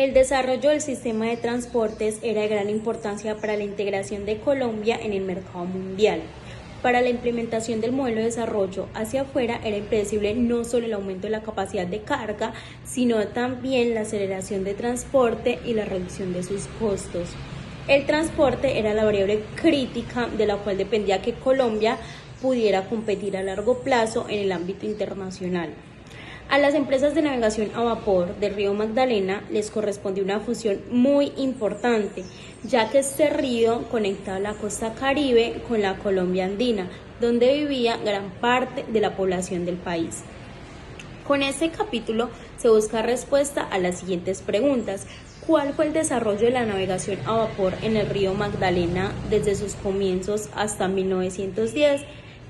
El desarrollo del sistema de transportes era de gran importancia para la integración de Colombia en el mercado mundial. Para la implementación del modelo de desarrollo hacia afuera era impredecible no solo el aumento de la capacidad de carga, sino también la aceleración de transporte y la reducción de sus costos. El transporte era la variable crítica de la cual dependía que Colombia pudiera competir a largo plazo en el ámbito internacional. A las empresas de navegación a vapor del río Magdalena les corresponde una función muy importante, ya que este río conectaba la costa Caribe con la Colombia andina, donde vivía gran parte de la población del país. Con este capítulo se busca respuesta a las siguientes preguntas. ¿Cuál fue el desarrollo de la navegación a vapor en el río Magdalena desde sus comienzos hasta 1910?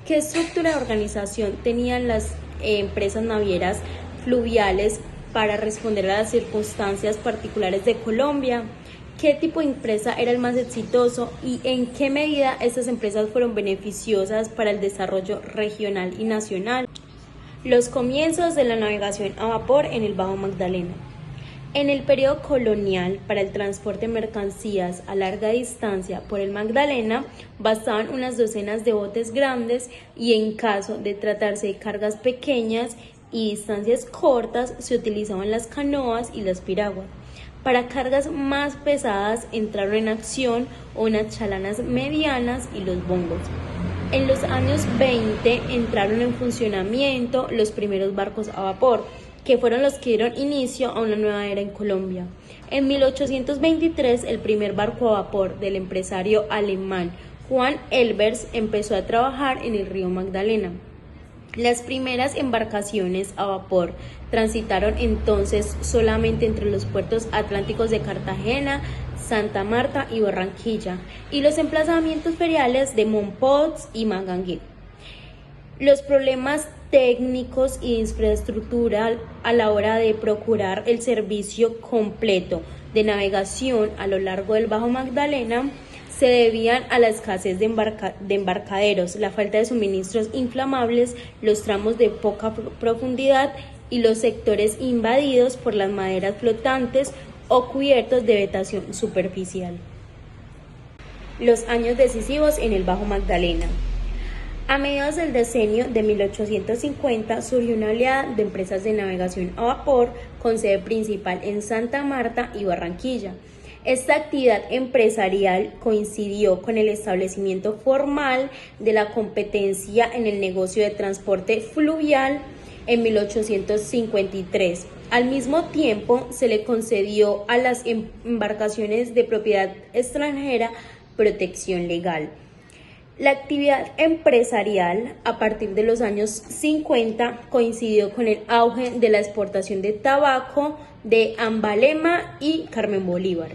¿Qué estructura de organización tenían las empresas navieras fluviales para responder a las circunstancias particulares de Colombia? ¿Qué tipo de empresa era el más exitoso y en qué medida estas empresas fueron beneficiosas para el desarrollo regional y nacional? Los comienzos de la navegación a vapor en el Bajo Magdalena. En el periodo colonial, para el transporte de mercancías a larga distancia por el Magdalena, bastaban unas docenas de botes grandes y en caso de tratarse de cargas pequeñas y distancias cortas, se utilizaban las canoas y las piraguas. Para cargas más pesadas entraron en acción unas chalanas medianas y los bongos. En los años 20 entraron en funcionamiento los primeros barcos a vapor, que fueron los que dieron inicio a una nueva era en Colombia. En 1823, el primer barco a vapor del empresario alemán Juan Elbers empezó a trabajar en el río Magdalena. Las primeras embarcaciones a vapor transitaron entonces solamente entre los puertos atlánticos de Cartagena, Santa Marta y Barranquilla, y los emplazamientos feriales de Mompox y Magangué. Los problemas técnicos y de infraestructura a la hora de procurar el servicio completo de navegación a lo largo del Bajo Magdalena se debían a la escasez de embarcaderos, la falta de suministros inflamables, los tramos de poca profundidad y los sectores invadidos por las maderas flotantes o cubiertos de vegetación superficial. Los años decisivos en el Bajo Magdalena. A mediados del decenio de 1850 surgió una oleada de empresas de navegación a vapor con sede principal en Santa Marta y Barranquilla. Esta actividad empresarial coincidió con el establecimiento formal de la competencia en el negocio de transporte fluvial en 1853. Al mismo tiempo, se le concedió a las embarcaciones de propiedad extranjera protección legal. La actividad empresarial a partir de los años 50 coincidió con el auge de la exportación de tabaco de Ambalema y Carmen Bolívar.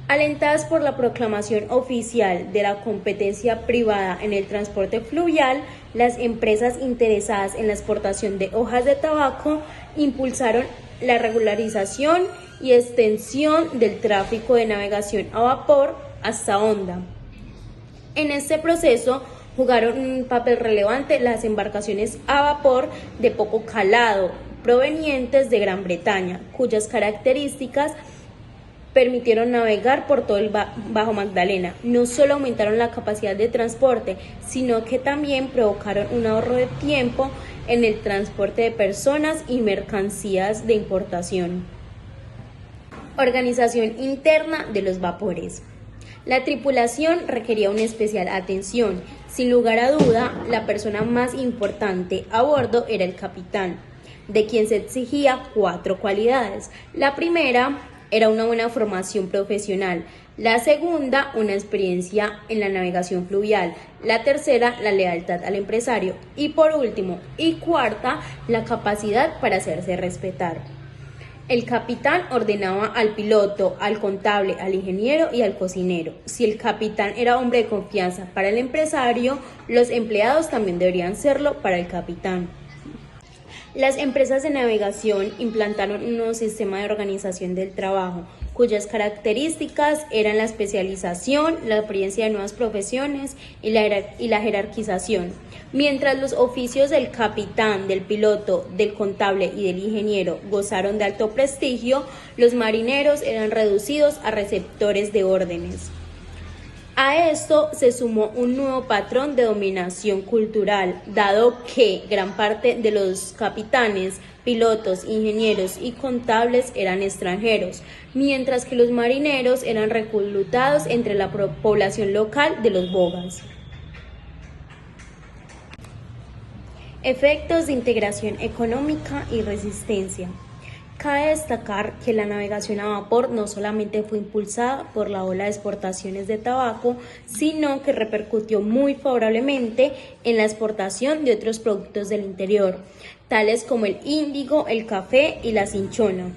Alentadas por la proclamación oficial de la competencia privada en el transporte fluvial, las empresas interesadas en la exportación de hojas de tabaco impulsaron la regularización y extensión del tráfico de navegación a vapor hasta Honda. En este proceso jugaron un papel relevante las embarcaciones a vapor de poco calado provenientes de Gran Bretaña, cuyas características permitieron navegar por todo el Bajo Magdalena. No solo aumentaron la capacidad de transporte, sino que también provocaron un ahorro de tiempo en el transporte de personas y mercancías de importación. Organización interna de los vapores. La tripulación requería una especial atención. Sin lugar a duda, la persona más importante a bordo era el capitán, de quien se exigía 4 cualidades. La primera era una buena formación profesional, la segunda, una experiencia en la navegación fluvial, la tercera, la lealtad al empresario y por último y cuarta, la capacidad para hacerse respetar. El capitán ordenaba al piloto, al contable, al ingeniero y al cocinero. Si el capitán era hombre de confianza para el empresario, los empleados también deberían serlo para el capitán. Las empresas de navegación implantaron un nuevo sistema de organización del trabajo, cuyas características eran la especialización, la experiencia de nuevas profesiones y la jerarquización. Mientras los oficios del capitán, del piloto, del contable y del ingeniero gozaron de alto prestigio, los marineros eran reducidos a receptores de órdenes. A esto se sumó un nuevo patrón de dominación cultural, dado que gran parte de los capitanes, pilotos, ingenieros y contables eran extranjeros, mientras que los marineros eran reclutados entre la población local de los bogas. Efectos de integración económica y resistencia. Cabe destacar que la navegación a vapor no solamente fue impulsada por la ola de exportaciones de tabaco, sino que repercutió muy favorablemente en la exportación de otros productos del interior, tales como el índigo, el café y la cinchona.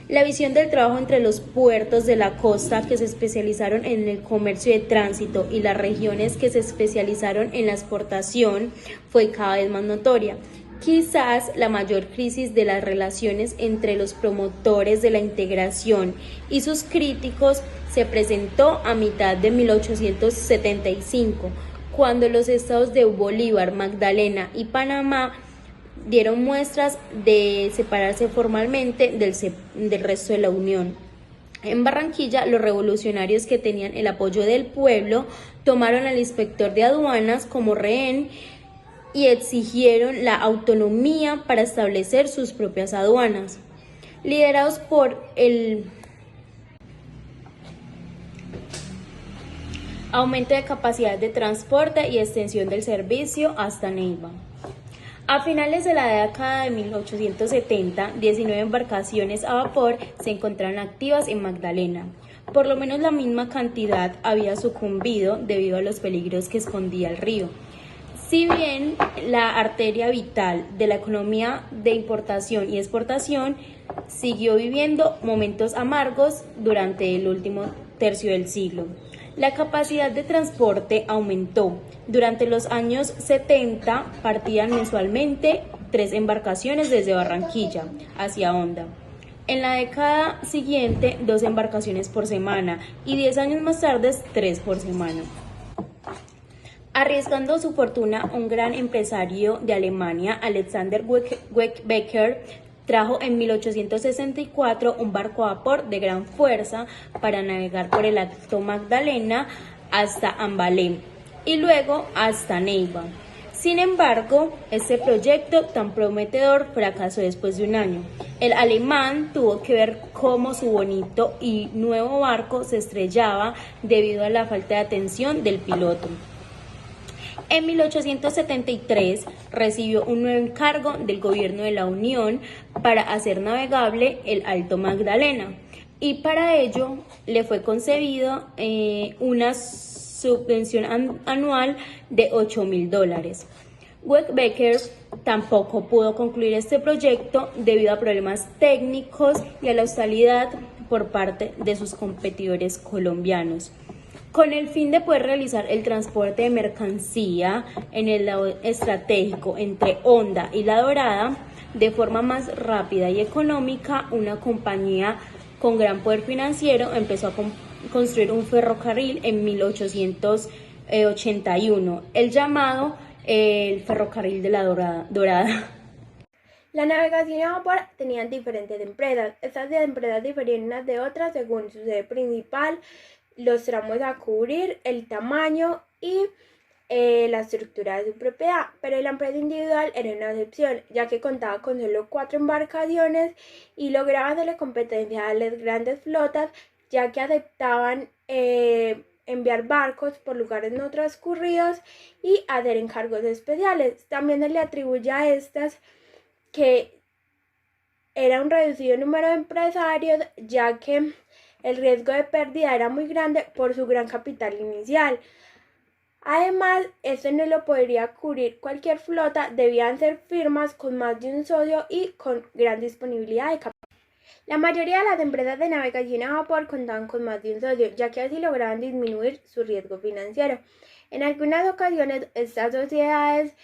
La visión del trabajo entre los puertos de la costa que se especializaron en el comercio de tránsito y las regiones que se especializaron en la exportación fue cada vez más notoria. Quizás la mayor crisis de las relaciones entre los promotores de la integración y sus críticos se presentó a mitad de 1875, cuando los estados de Bolívar, Magdalena y Panamá dieron muestras de separarse formalmente del resto de la Unión. En Barranquilla, los revolucionarios que tenían el apoyo del pueblo tomaron al inspector de aduanas como rehén y exigieron la autonomía para establecer sus propias aduanas. Liderados por el aumento de capacidad de transporte y extensión del servicio hasta Neiva. A finales de la década de 1870, 19 embarcaciones a vapor se encontraron activas en Magdalena. Por lo menos la misma cantidad había sucumbido debido a los peligros que escondía el río. Si bien la arteria vital de la economía de importación y exportación siguió viviendo momentos amargos durante el último tercio del siglo. La capacidad de transporte aumentó. Durante los años 70 partían mensualmente 3 embarcaciones desde Barranquilla hacia Honda. En la década siguiente, 2 embarcaciones por semana y 10 años más tarde, 3 por semana. Arriesgando su fortuna, un gran empresario de Alemania, Alexander Becker, trajo en 1864 un barco a vapor de gran fuerza para navegar por el Alto Magdalena hasta Ambalé y luego hasta Neiva. Sin embargo, este proyecto tan prometedor fracasó después de un año. El alemán tuvo que ver cómo su bonito y nuevo barco se estrellaba debido a la falta de atención del piloto. En 1873 recibió un nuevo encargo del gobierno de la Unión para hacer navegable el Alto Magdalena y para ello le fue concebido una subvención anual de $8.000. Becker tampoco pudo concluir este proyecto debido a problemas técnicos y a la hostilidad por parte de sus competidores colombianos. Con el fin de poder realizar el transporte de mercancía en el lado estratégico entre Honda y La Dorada de forma más rápida y económica, una compañía con gran poder financiero empezó a construir un ferrocarril en 1881, el llamado el ferrocarril de La Dorada. La navegación a vapor tenía diferentes empresas. Estas empresas diferían unas de otras según su sede principal, los tramos a cubrir, el tamaño y la estructura de su propiedad, pero la empresa individual era una excepción, ya que contaba con solo 4 embarcaciones y lograba hacerle competencia a las grandes flotas, ya que aceptaban enviar barcos por lugares no transcurridos y hacer encargos especiales. También se le atribuye a estas que era un reducido número de empresarios, ya que el riesgo de pérdida era muy grande por su gran capital inicial. Además, esto no lo podría cubrir cualquier flota, debían ser firmas con más de un socio y con gran disponibilidad de capital. La mayoría de las empresas de navegación a vapor contaban con más de un socio, ya que así lograban disminuir su riesgo financiero. En algunas ocasiones, estas sociedades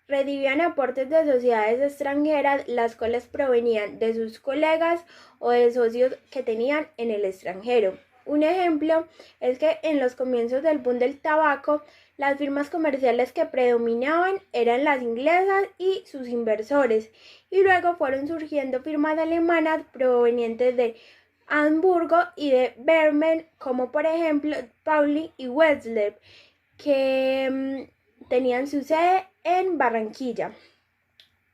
recibían aportes de sociedades extranjeras, las cuales provenían de sus colegas o de socios que tenían en el extranjero. Un ejemplo es que en los comienzos del boom del tabaco, las firmas comerciales que predominaban eran las inglesas y sus inversores, y luego fueron surgiendo firmas alemanas provenientes de Hamburgo y de Bremen, como por ejemplo Pauli y Wessler, que tenían su sede en Barranquilla.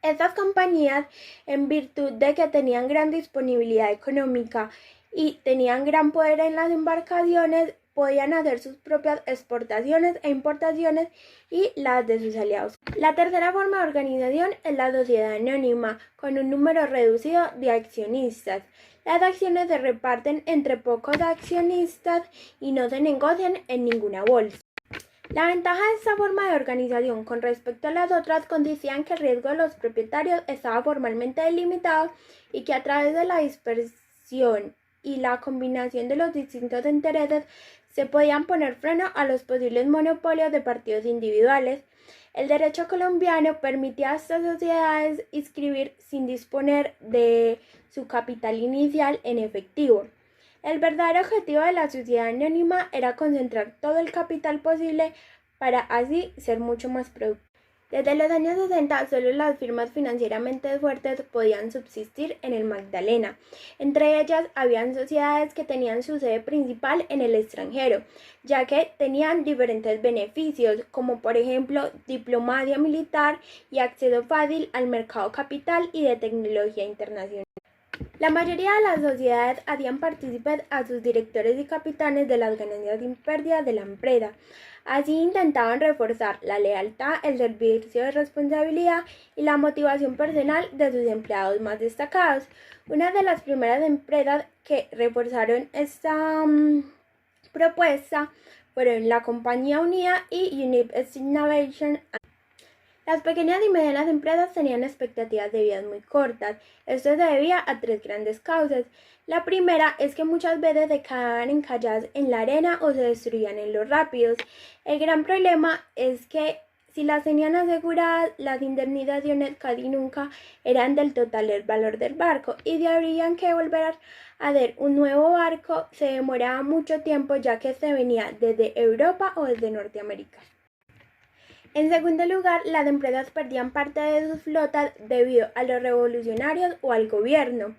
Estas compañías, en virtud de que tenían gran disponibilidad económica y tenían gran poder en las embarcaciones, podían hacer sus propias exportaciones e importaciones y las de sus aliados. La tercera forma de organización es la sociedad anónima, con un número reducido de accionistas. Las acciones se reparten entre pocos accionistas y no se negocian en ninguna bolsa. La ventaja de esta forma de organización con respecto a las otras consistía en que el riesgo de los propietarios estaba formalmente delimitado y que a través de la dispersión y la combinación de los distintos intereses se podían poner freno a los posibles monopolios de partidos individuales. El derecho colombiano permitía a estas sociedades inscribir sin disponer de su capital inicial en efectivo. El verdadero objetivo de la sociedad anónima era concentrar todo el capital posible para así ser mucho más productivo. Desde los años 60, solo las firmas financieramente fuertes podían subsistir en el Magdalena. Entre ellas, habían sociedades que tenían su sede principal en el extranjero, ya que tenían diferentes beneficios, como por ejemplo diplomacia militar y acceso fácil al mercado capital y de tecnología internacional. La mayoría de las sociedades hacían partícipes a sus directores y capitanes de las ganancias y pérdidas de la empresa. Así intentaban reforzar la lealtad, el servicio de responsabilidad y la motivación personal de sus empleados más destacados. Una de las primeras empresas que reforzaron esta propuesta fueron la Compañía Unida y United Innovation. Las pequeñas y medianas empresas tenían expectativas de vida muy cortas. Esto se debía a tres grandes causas. La primera es que muchas veces se quedaban encalladas en la arena o se destruían en los rápidos. El gran problema es que si las tenían aseguradas, las indemnizaciones casi nunca eran del total del valor del barco y si habrían que volver a hacer un nuevo barco se demoraba mucho tiempo ya que se venía desde Europa o desde Norteamérica. En segundo lugar, las empresas perdían parte de sus flotas debido a los revolucionarios o al gobierno.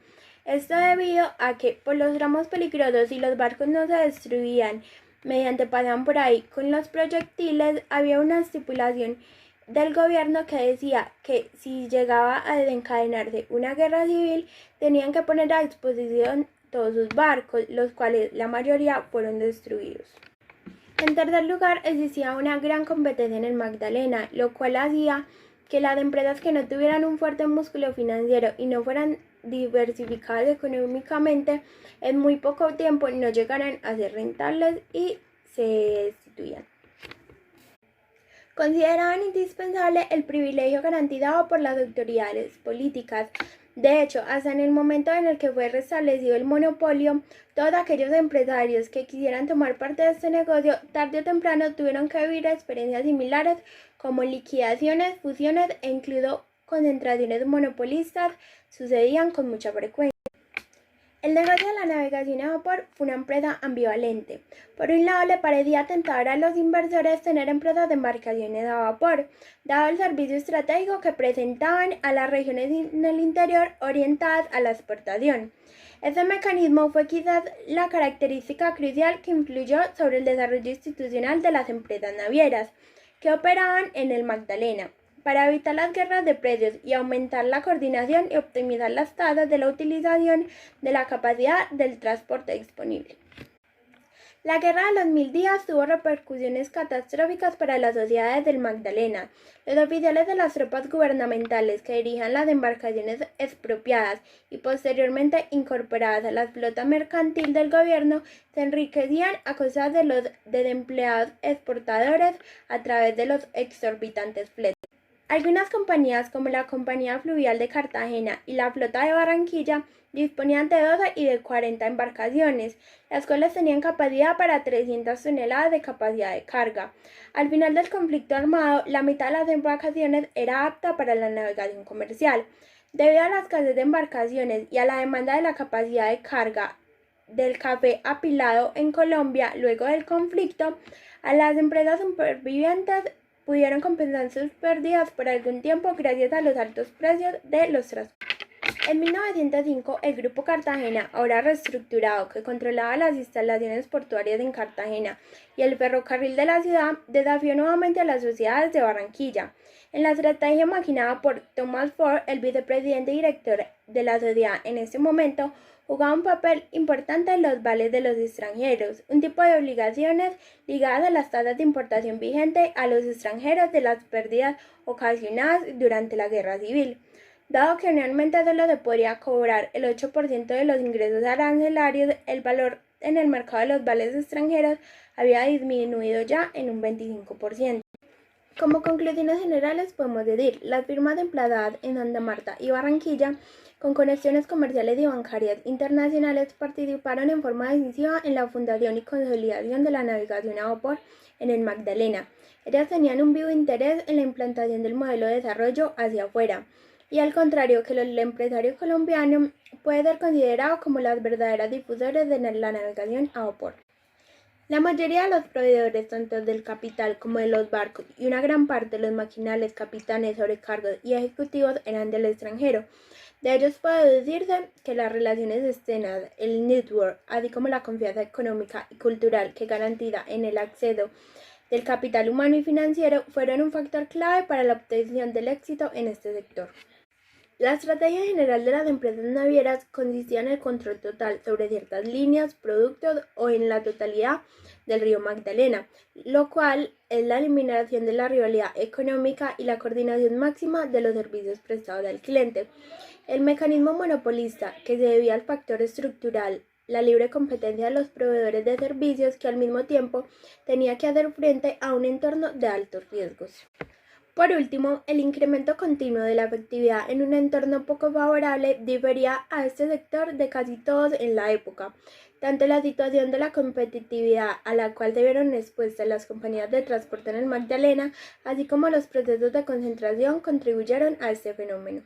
Esto debido a que por los tramos peligrosos y los barcos no se destruían mediante pasaban por ahí con los proyectiles, había una estipulación del gobierno que decía que si llegaba a desencadenarse una guerra civil, tenían que poner a disposición todos sus barcos, los cuales la mayoría fueron destruidos. En tercer lugar, existía una gran competencia en el Magdalena, lo cual hacía que las empresas que no tuvieran un fuerte músculo financiero y no fueran diversificadas económicamente, en muy poco tiempo no llegaran a ser rentables y se destituían. Consideraban indispensable el privilegio garantizado por las autoridades políticas. De hecho, hasta en el momento en el que fue restablecido el monopolio, todos aquellos empresarios que quisieran tomar parte de este negocio, tarde o temprano tuvieron que vivir experiencias similares como liquidaciones, fusiones e incluso concentraciones monopolistas sucedían con mucha frecuencia. El negocio de la navegación a vapor fue una empresa ambivalente. Por un lado, le parecía tentador a los inversores tener empresas de embarcaciones a vapor, dado el servicio estratégico que presentaban a las regiones en el interior orientadas a la exportación. Este mecanismo fue quizás la característica crucial que influyó sobre el desarrollo institucional de las empresas navieras que operaban en el Magdalena, para evitar las guerras de precios y aumentar la coordinación y optimizar las tasas de la utilización de la capacidad del transporte disponible. La Guerra de los 1000 días tuvo repercusiones catastróficas para las sociedades del Magdalena. Los oficiales de las tropas gubernamentales que dirigían las embarcaciones expropiadas y posteriormente incorporadas a la flota mercantil del gobierno se enriquecían a costa de los desempleados exportadores a través de los exorbitantes fletes. Algunas compañías como la Compañía Fluvial de Cartagena y la Flota de Barranquilla disponían de 12 y de 40 embarcaciones, las cuales tenían capacidad para 300 toneladas de capacidad de carga. Al final del conflicto armado, la mitad de las embarcaciones era apta para la navegación comercial. Debido a la escasez de embarcaciones y a la demanda de la capacidad de carga del café apilado en Colombia luego del conflicto, a las empresas supervivientes pudieron compensar sus pérdidas por algún tiempo gracias a los altos precios de los transportes. En 1905, el Grupo Cartagena, ahora reestructurado, que controlaba las instalaciones portuarias en Cartagena y el ferrocarril de la ciudad, desafió nuevamente a las sociedades de Barranquilla. En la estrategia maquinada por Thomas Ford, el vicepresidente y director de la sociedad en ese momento, jugaba un papel importante en los vales de los extranjeros, un tipo de obligaciones ligadas a las tasas de importación vigente a los extranjeros de las pérdidas ocasionadas durante la Guerra Civil. Dado que anualmente solo se podría cobrar el 8% de los ingresos arancelarios, el valor en el mercado de los vales extranjeros había disminuido ya en un 25%. Como conclusiones generales podemos decir, las firmas emplazadas en Santa Marta y Barranquilla, con conexiones comerciales y bancarias internacionales, participaron en forma decisiva en la fundación y consolidación de la navegación a vapor en el Magdalena. Ellas tenían un vivo interés en la implantación del modelo de desarrollo hacia afuera, y al contrario que el empresario colombiano puede ser considerado como las verdaderas difusores de la navegación a vapor. La mayoría de los proveedores, tanto del capital como de los barcos, y una gran parte de los maquinales, capitanes, sobrecargos y ejecutivos eran del extranjero. De ellos puede decirse que las relaciones externas, el network, así como la confianza económica y cultural que garantiza en el acceso del capital humano y financiero, fueron un factor clave para la obtención del éxito en este sector. La estrategia general de las empresas navieras consistía en el control total sobre ciertas líneas, productos o en la totalidad del río Magdalena, lo cual es la eliminación de la rivalidad económica y la coordinación máxima de los servicios prestados al cliente. El mecanismo monopolista, que se debía al factor estructural, la libre competencia de los proveedores de servicios, que al mismo tiempo tenía que hacer frente a un entorno de altos riesgos. Por último, el incremento continuo de la efectividad en un entorno poco favorable difería a este sector de casi todos en la época. Tanto la situación de la competitividad a la cual se vieron expuestas las compañías de transporte en el Magdalena, así como los procesos de concentración contribuyeron a este fenómeno.